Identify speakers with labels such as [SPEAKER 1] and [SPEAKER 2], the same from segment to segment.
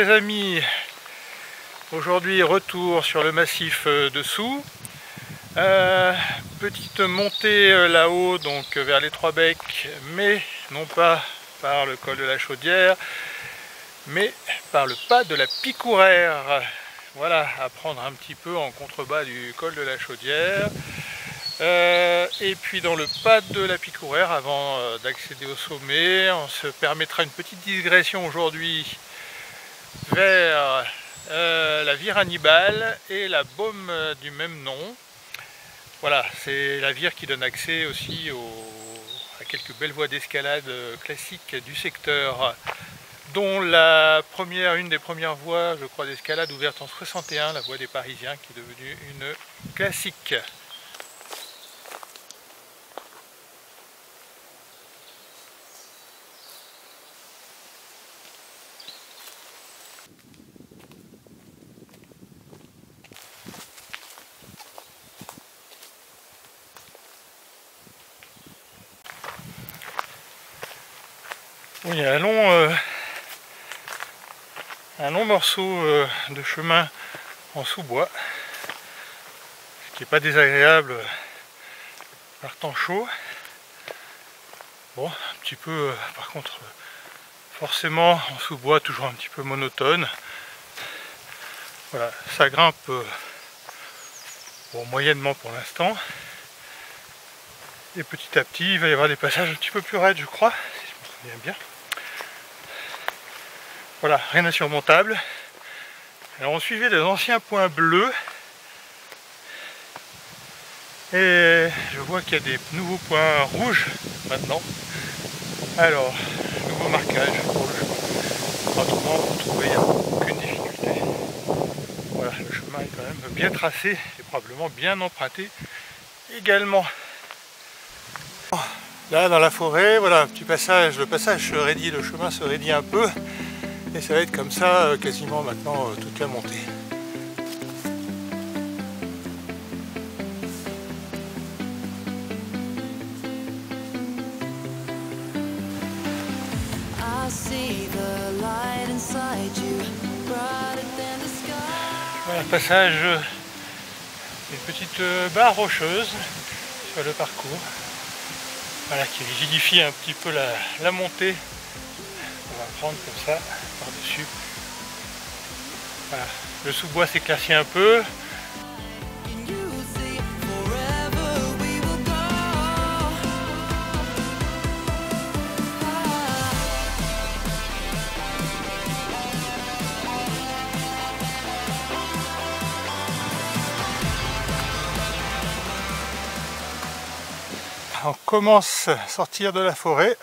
[SPEAKER 1] les amis, aujourd'hui retour sur le massif dessous. Petite montée là-haut, donc vers les Trois Becs, mais non pas par le col de la Chaudière, mais par le pas de la Picourère. Voilà, à prendre un petit peu en contrebas du col de la Chaudière. Et puis dans le pas de la Picourère, avant d'accéder au sommet, on se permettra une petite digression aujourd'hui vers la Vire Hannibal et la baume du même nom. Voilà, c'est la Vire qui donne accès aussi à quelques belles voies d'escalade classiques du secteur, dont une des premières voies, je crois, d'escalade ouverte en 61, la voie des Parisiens, qui est devenue une classique. Il y a un long morceau de chemin en sous-bois, ce qui n'est pas désagréable par temps chaud. Bon, un petit peu, par contre, forcément en sous-bois, toujours un petit peu monotone. Voilà, ça grimpe bon, moyennement pour l'instant. Et petit à petit, il va y avoir des passages un petit peu plus raides, je crois, si je me souviens bien. Voilà, rien d'insurmontable. Alors on suivait des anciens points bleus. Et je vois qu'il y a des nouveaux points rouges maintenant. Alors, nouveau marquage pour le chemin. Autrement, vous trouvez, il n'y a aucune difficulté. Voilà, le chemin est quand même bien tracé et probablement bien emprunté également. Là, dans la forêt, voilà, un petit passage, le passage se raidit, le chemin se raidit un peu. Et ça va être comme ça quasiment maintenant toute la montée. Voilà, passage d'une petite barre rocheuse sur le parcours. Voilà, qui rigidifie un petit peu la montée. On va prendre comme ça par-dessus. Voilà. Le sous-bois s'éclaircit un peu. On commence à sortir de la forêt.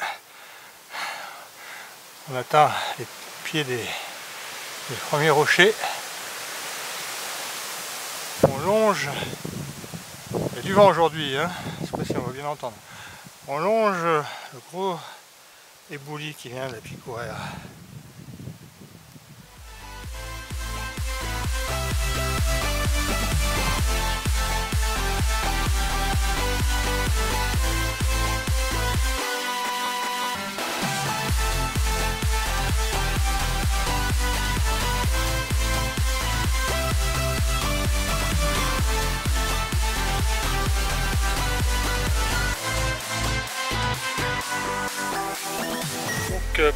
[SPEAKER 1] On atteint les pieds des premiers rochers. On longe. Il y a du vent aujourd'hui, hein. Je ne sais pas si on va bien entendre. On longe le gros éboulis qui vient de la Picourère.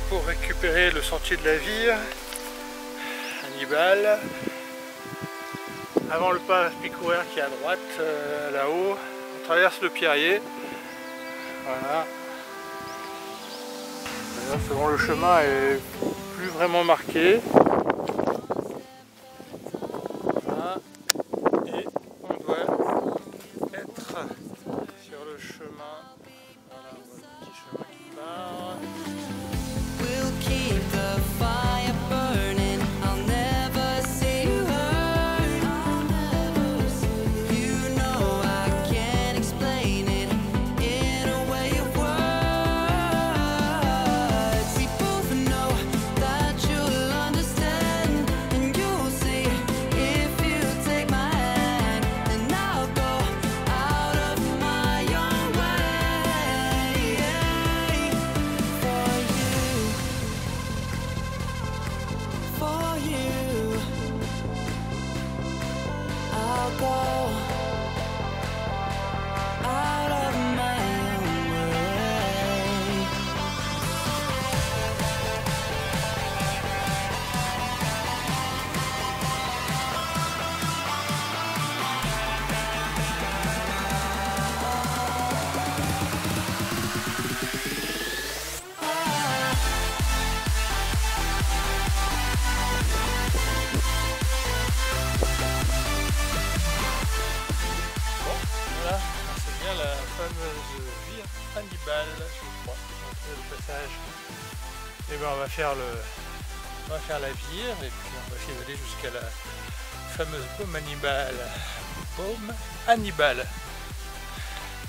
[SPEAKER 1] Pour récupérer le sentier de la Vire Hannibal, avant le pas Picourère qui est à droite, là-haut, on traverse le Pierrier. Voilà. C'est bon, le chemin est plus vraiment marqué. Voilà. Et on doit être sur le chemin. Voilà, on voit le petit chemin qui part.
[SPEAKER 2] Understand I'll go out of my own way.
[SPEAKER 1] Voilà, c'est bien la fameuse ville Hannibal, je crois, le passage. Et ben on va faire la vire et puis on va essayer d'aller jusqu'à la fameuse baume Hannibal. Baume Hannibal.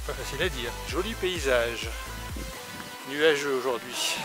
[SPEAKER 1] Pas facile à dire. Joli paysage. Nuageux aujourd'hui.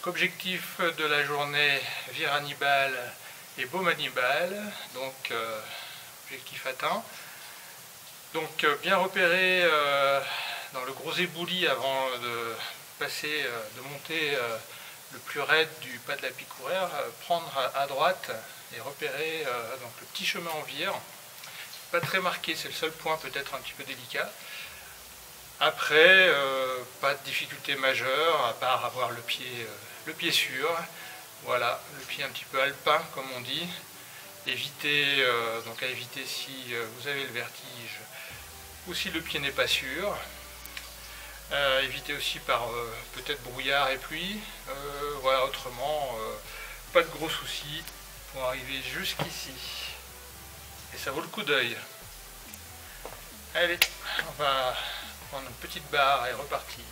[SPEAKER 1] Objectif de la journée, vire Hannibal et baume Hannibal, donc objectif atteint. Donc bien repérer dans le gros ébouli avant de passer, de monter le plus raide du pas de la Picourère, prendre à droite et repérer donc le petit chemin en vire. Pas très marqué, c'est le seul point peut-être un petit peu délicat. Après, pas de difficulté majeure, à part avoir le pied sûr. Voilà, le pied un petit peu alpin, comme on dit. Éviter, donc à éviter si vous avez le vertige ou si le pied n'est pas sûr. Éviter aussi par peut-être brouillard et pluie. Voilà, autrement, pas de gros soucis pour arriver jusqu'ici. Et ça vaut le coup d'œil. Allez. on va prendre une petite barre et repartir.